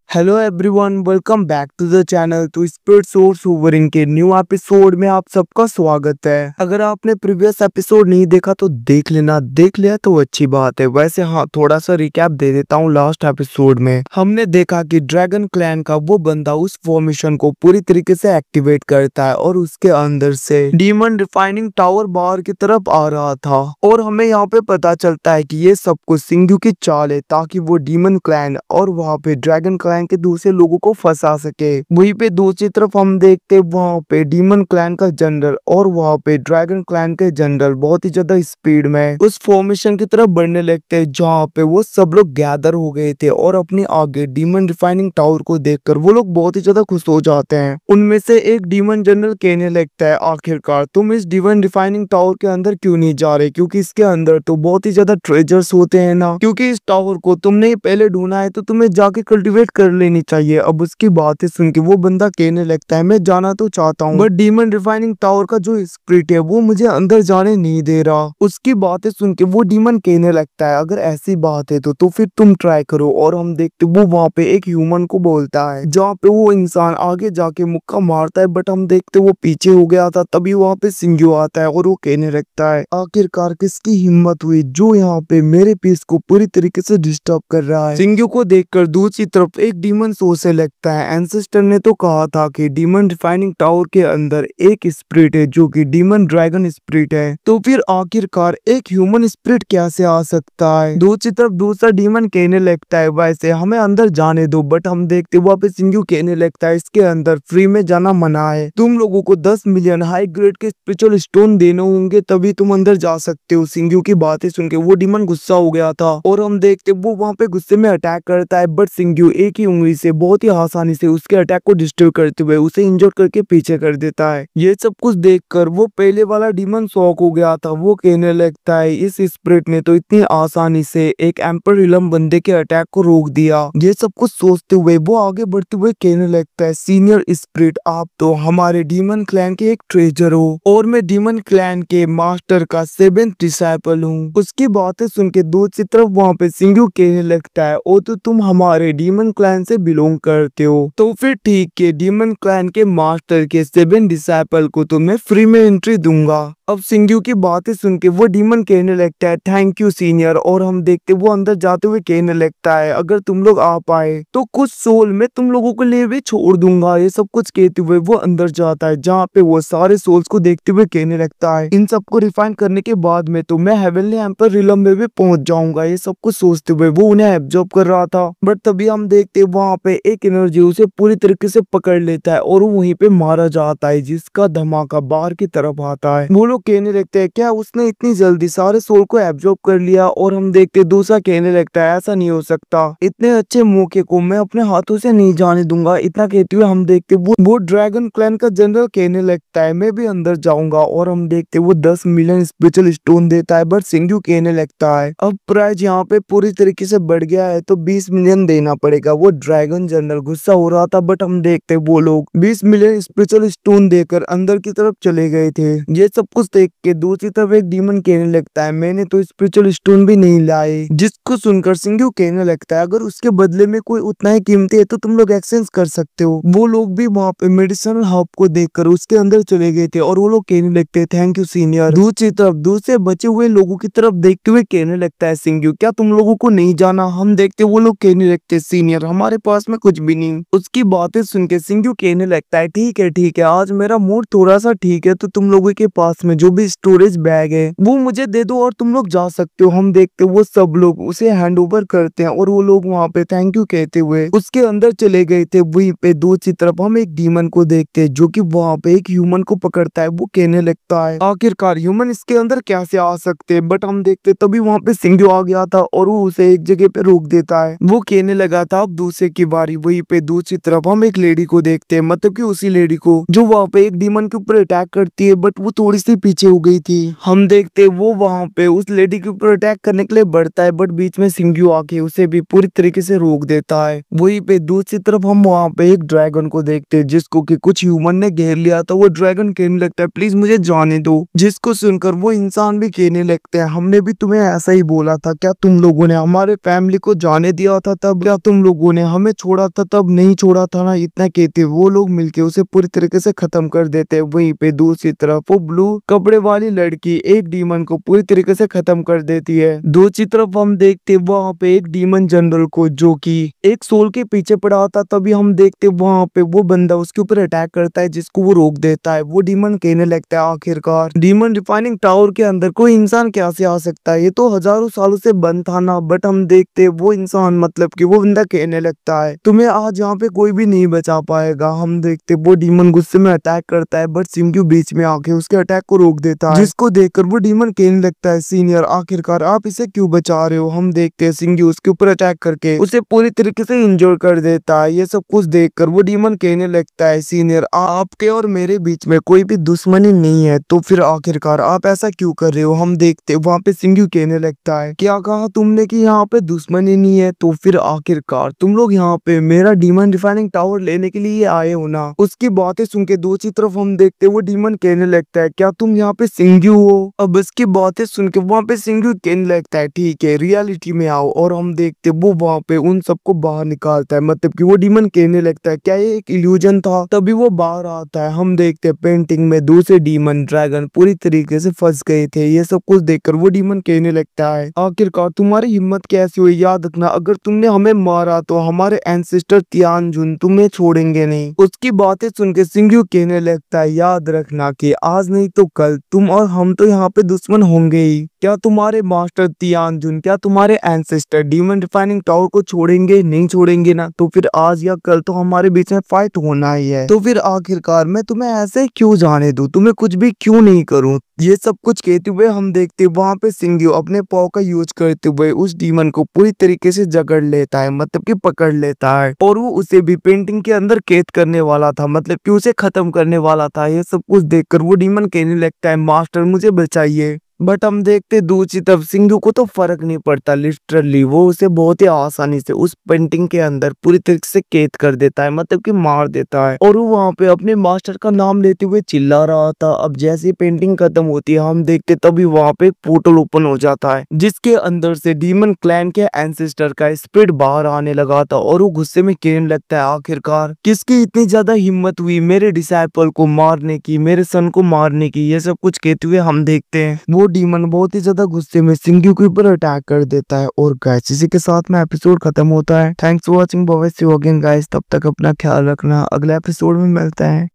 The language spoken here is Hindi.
Hello everyone, welcome back to the channel. तो स्पिरिट सोर्स वुल्वरीन के न्यू एपिसोड में आप सबका स्वागत है। अगर आपने प्रीवियस एपिसोड नहीं देखा तो देख लेना, देख लिया तो अच्छी बात है। वैसे हाँ, थोड़ा सा रिकैप दे देता हूँ। लास्ट एपिसोड में हमने देखा कि ड्रैगन क्लैन का वो बंदा उस फॉर्मेशन को पूरी तरीके से एक्टिवेट करता है और उसके अंदर से डीमन रिफाइनिंग टावर बाहर की तरफ आ रहा था। और हमें यहाँ पे पता चलता है कि ये सब कुछ सिंघू की चाल है, ताकि वो डीमन क्लैन और वहाँ पे ड्रैगन क्लैन के दूसरे लोगों को फंसा सके। वहीं पे दूसरी तरफ हम देखते वहाँ पे डीमन क्लैन का जनरल और वहाँ पे ड्रैगन क्लैन के जनरल बहुत ही ज्यादा स्पीड में उस फॉर्मेशन की तरफ बढ़ने लगते हैं, जहाँ पे वो सब लोग गैदर हो गए थे। और अपने आगे डीमन रिफाइनिंग टावर को देखकर वो लोग बहुत ही ज्यादा खुश हो जाते हैं। उनमें से एक डीमन जनरल कहने लगता है, आखिरकार तुम इस डीमन रिफाइनिंग टावर के अंदर क्यों नहीं जा रहे, क्योंकि इसके अंदर तो बहुत ही ज्यादा ट्रेजर्स होते हैं ना। क्योंकि इस टावर को तुमने पहले ढूंढा है तो तुम्हें जाके कल्टीवेट कर लेनी चाहिए। अब उसकी बातें सुन के वो बंदा कहने लगता है, मैं जाना तो चाहता हूँ बट डीमन रिफाइनिंग टावर का जो स्पिरिट है वो मुझे अंदर जाने नहीं दे रहा। उसकी बातें सुन के वो डीमन कहने लगता है, अगर ऐसी बात है तो फिर तुम ट्राई करो। और हम देखते वो वहाँ पे एक ह्यूमन को बोलता है, जहाँ पे वो इंसान आगे जाके मुक्का मारता है, बट हम देखते वो पीछे हो गया था। तभी वहाँ पे सिंघू आता है और वो कहने लगता है, आखिरकार किसकी हिम्मत हुई जो यहाँ पे मेरे पीस को पूरी तरीके से डिस्टर्ब कर रहा है। सिंघू को देखकर दूसरी तरफ एक डीमन सोचने लगता है, एंसेस्टर ने तो कहा था कि डीमन रिफाइनिंग टावर के अंदर एक स्पिरिट है जो कि डीमन ड्रैगन स्पिरिट है, तो फिर आखिरकार एक ह्यूमन स्पिरिट कैसे आ सकता है। दूसरी तरफ दूसरा डीमन कहने लगता है, वैसे हमें अंदर जाने दो। बट हम देखते वहाँ पे सिंघू कहने लगता है, इसके अंदर फ्री में जाना मना है, तुम लोगों को 10 मिलियन हाई ग्रेड के स्पिरिचुअल स्टोन देने होंगे तभी तुम अंदर जा सकते हो। सिंघू की बातें सुन के वो डीमन गुस्सा हो गया था और हम देखते वो वहाँ पे गुस्से में अटैक करता है। बट सिंघू एक ही उंगली से बहुत ही आसानी से उसके अटैक को डिस्ट्रॉय करते हुए उसे इंजर करके पीछे कर देता है। ये सब कुछ देखकर वो पहले वाला डीमन शॉक हो गया था। वो कहने लगता है, इस स्पिरिट ने तो इतनी आसानी से एक एम्पर रिलम बंदे के अटैक को रोक दिया। ये सब कुछ सोचते हुए वो आगे बढ़ते हुए कहने लगता है, सीनियर स्पिरिट आप तो हमारे डीमन क्लैन के एक ट्रेजर हो और मैं डीमन क्लैन के मास्टर का 7th डिसाइपल हूँ। उसकी बातें सुन के दूसरी तरफ वहाँ पे सिंघू कहने लगता है, ओ तो तुम हमारे डीमन क्लैन से बिलोंग करते हो, तो फिर ठीक है, डीमन क्लैन के मास्टर के 7 डिसाइपल को तो मैं फ्री में एंट्री दूंगा। अब सिंघू की बातें सुन के वो डीमन कहने लगता है, थैंक यू सीनियर। और हम देखते वो अंदर जाते हुए कहने लगता है, अगर तुम लोग आ पाए तो कुछ सोल मैं तुम लोगों के लिए भी छोड़ दूंगा। ये सब कुछ कहते हुए वो अंदर जाता है, जहाँ पे वो सारे सोल्स को देखते हुए कहने लगता है, इन सबको रिफाइन करने के बाद में तो मैं हेवनली एम्पर रिलम में भी पहुंच जाऊंगा। ये सब कुछ सोचते हुए वो उन्हें एब्जॉर्ब कर रहा था। बट तभी हम देखते वहाँ पे एक एनर्जी उसे पूरी तरीके से पकड़ लेता है और वो वहीं पे मारा जाता है, जिसका धमाका बाहर की तरफ आता है। वो लोग कहने लगते हैं, क्या उसने इतनी जल्दी सारे सोल को एब्जॉर्ब कर लिया। और हम देखते दूसरा कहने लगता है, ऐसा नहीं हो सकता, इतने अच्छे मौके को मैं अपने हाथों से नहीं जाने दूंगा। इतना कहते हुए हम देखते वो ड्रैगन क्लैन का जनरल कहने लगता है, मैं भी अंदर जाऊंगा। और हम देखते वो 10 मिलियन स्पिरिचुअल स्टोन देता है। बट सिंघू कहने लगता है, अब प्राइस यहाँ पे पूरी तरीके से बढ़ गया है तो 20 मिलियन देना पड़ेगा। वो ड्रैगन जनरल गुस्सा हो रहा था। बट हम देखते वो लोग 20 मिलियन स्पिरिचुअल स्टोन देकर अंदर की तरफ चले गए थे। ये सब कुछ देख के दूसरी तरफ एक डीमन कहने लगता है, मैंने तो स्पिरिचुअल स्टोन भी नहीं लाए। जिसको सुनकर सिंघू कहने लगता है, अगर उसके बदले में कोई उतना ही कीमती है तो तुम लोग एक्सचेंज कर सकते हो। वो लोग भी वहाँ पे मेडिसिनल हब को देखकर उसके अंदर चले गए थे और वो लोग कहने लगते हैं, थैंक यू सीनियर। दूसरी तरफ दूसरे बचे हुए लोगों की तरफ देखते हुए कहने लगता है सिंघू, क्या तुम लोगों को नहीं जाना। हम देखते वो लोग कहने लगते हैं, सीनियर हमारे पास में कुछ भी नहीं। उसकी बातें सुन के सिंघू कहने लगता है, ठीक है, आज मेरा मूड थोड़ा सा ठीक है, तो तुम लोगों के पास में जो भी स्टोरेज बैग है वो मुझे दे दो और तुम लोग जा सकते हो। हम देखते वो सब लोग उसे हैंड ओवर करते हैं और वो लोग वहाँ पे थैंक यू कहते हुए उसके अंदर चले गए थे। वहीं पे दूसरी तरफ हम एक डीमन को देखते हैं जो कि वहाँ पे एक ह्यूमन को पकड़ता है। वो कहने लगता है, आखिरकार ह्यूमन इसके अंदर कैसे आ सकते हैं। बट हम देखते तभी वहाँ पे सिंघू आ गया था और वो उसे एक जगह पे रोक देता है। वो कहने लगा था, अब दूसरे की बारी। वहीं पे दूसरी तरफ हम एक लेडी को देखते हैं, मतलब कि उसी लेडी को जो वहाँ पे एक डीमन के ऊपर अटैक करती है। बट वो थोड़ी सी पीछे हो गई थी। हम देखते वो वहां पे उस लेडी के ऊपर अटैक करने के लिए बढ़ता है, बट बीच में सिंग्यू आके उसे भी पूरी तरीके से रोक देता है। वहीं पे दूसरी तरफ हम वहां पे एक ड्रैगन को देखते हैं जिसको कि कुछ ह्यूमन ने घेर लिया था। वो ड्रैगन कहने लगता है प्लीज मुझे जाने दो, जिसको सुनकर वो इंसान भी कहने लगते हैं हमने भी तुम्हें ऐसा ही बोला था, क्या तुम लोगों ने हमारे फैमिली को जाने दिया था तब, क्या तुम लोगों ने हमें छोड़ा था तब, नहीं छोड़ा था ना। इतना कहते वो लोग मिलके उसे पूरी तरीके से खत्म कर देते हैं। वहीं पे दूसरी तरफ वो ब्लू कपड़े वाली लड़की एक डीमन को पूरी तरीके से खत्म कर देती है। दूसरी तरफ हम देखते वहां पे एक डीमन जनरल को जो कि एक सोल के पीछे पड़ा था, तभी हम देखते वहां पे वो बंदा उसके ऊपर अटैक करता है जिसको वो रोक देता है। वो डीमन कहने लगता है आखिरकार डीमन रिफाइनिंग टावर के अंदर कोई इंसान कैसे आ सकता है, ये तो हजारों सालों से बंद था ना। बट हम देखते वो इंसान मतलब कि वो बंदा कहने लगता है तुम्हें आज यहाँ पे कोई भी नहीं बचा पाएगा। हम देखते वो डीमन गुस्से में अटैक करता है, बट सिंग्यू बीच में आके उसके अटैक को रोक देता है, जिसको देखकर वो डीमन कहने लगता है सीनियर आखिरकार आप इसे क्यों बचा रहे हो। हम देखते हैं सिंग्यू उसके ऊपर अटैक करके उसे पूरी तरीके से इंजोर कर देता है। ये सब कुछ देखकर वो डीमन कहने लगता है सीनियर आपके और मेरे बीच में कोई भी दुश्मनी नहीं है, तो फिर आखिरकार आप ऐसा क्यों कर रहे हो। हम देखते वहां पे सिंग्यू कहने लगता है क्या कहा तुमने कि यहाँ पे दुश्मनी नहीं है, तो फिर आखिरकार तुम लोग यहाँ पे मेरा डीमन रिफाइनिंग टावर लेने के लिए आए हो ना। उसकी बातें सुन के दूसरी तरफ हम देखते वो डीमन कहने लगता है क्या तुम यहाँ पे सिंग्यू हो। अब इसकी बातें सुन के वहाँ पे सिंग्यू कहने लगता है ठीक है रियलिटी में आओ, और हम देखते वो वहाँ पे उन सबको बाहर निकालता है। मतलब कि वो डीमन कहने लगता है क्या ये एक इल्यूजन था, तभी वो बाहर आता है। हम देखते पेंटिंग में दूसरे डीमन ड्रैगन पूरी तरीके से फंस गए थे। ये सब कुछ देखकर वो डीमन कहने लगता है आखिरकार तुम्हारी हिम्मत कैसी हुई, याद रखना अगर तुमने हमें मारा तो हमारे एंसेस्टर तियानजुन तुम्हें छोड़ेंगे नहीं। उसकी बातें सुन के सिंग्यू कहने लगता है याद रखना कि आज नहीं तो कल तुम और हम तो यहाँ पे दुश्मन होंगे ही। क्या तुम्हारे मास्टर तियानजुन, क्या तुम्हारे एंसेस्टर डीमन रिफाइनिंग टावर को छोड़ेंगे, नहीं छोड़ेंगे ना, तो फिर आज या कल तो हमारे बीच में फाइट होना ही है। तो फिर आखिरकार मैं तुम्हें ऐसे क्यों जाने दूं, तुम्हें कुछ भी क्यों नहीं करूं। ये सब कुछ कहते हुए हम देखते वहां पे सिंग्यू अपने पाव का यूज करते हुए उस डीमन को पूरी तरीके से जकड़ लेता है, मतलब कि पकड़ लेता है, और वो उसे भी पेंटिंग के अंदर कैद करने वाला था, मतलब कि उसे खत्म करने वाला था। ये सब कुछ देखकर वो डीमन कहने लगता है मास्टर मुझे बचाइए। बट हम देखते दूसरी तरफ सिंग्यू को तो फर्क नहीं पड़ता, लिटरली वो उसे बहुत ही आसानी से उस पेंटिंग के अंदर पूरी तरीके से कैद कर देता है, मतलब कि मार देता है। और वो वहां पे अपने मास्टर का नाम लेते हुए चिल्ला रहा था। अब जैसे पेंटिंग खत्म होती है हम देखते तभी वहां पे एक पोर्टल ओपन हो जाता है जिसके अंदर से डीमन क्लैन के एंसेस्टर का स्पिरिट बाहर आने लगा था, और वो गुस्से में कहने लगता है आखिरकार किसकी इतनी ज्यादा हिम्मत हुई मेरे डिसाइपल को मारने की, मेरे सन को मारने की। ये सब कुछ कहते हुए हम देखते हैं वो डीमन बहुत ही ज्यादा गुस्से में सिंग्यू के ऊपर अटैक कर देता है। और गाइस इसी के साथ में एपिसोड खत्म होता है। Thanks for watching, bye bye, see you again guys. तब तक अपना ख्याल रखना, अगले एपिसोड में मिलते हैं।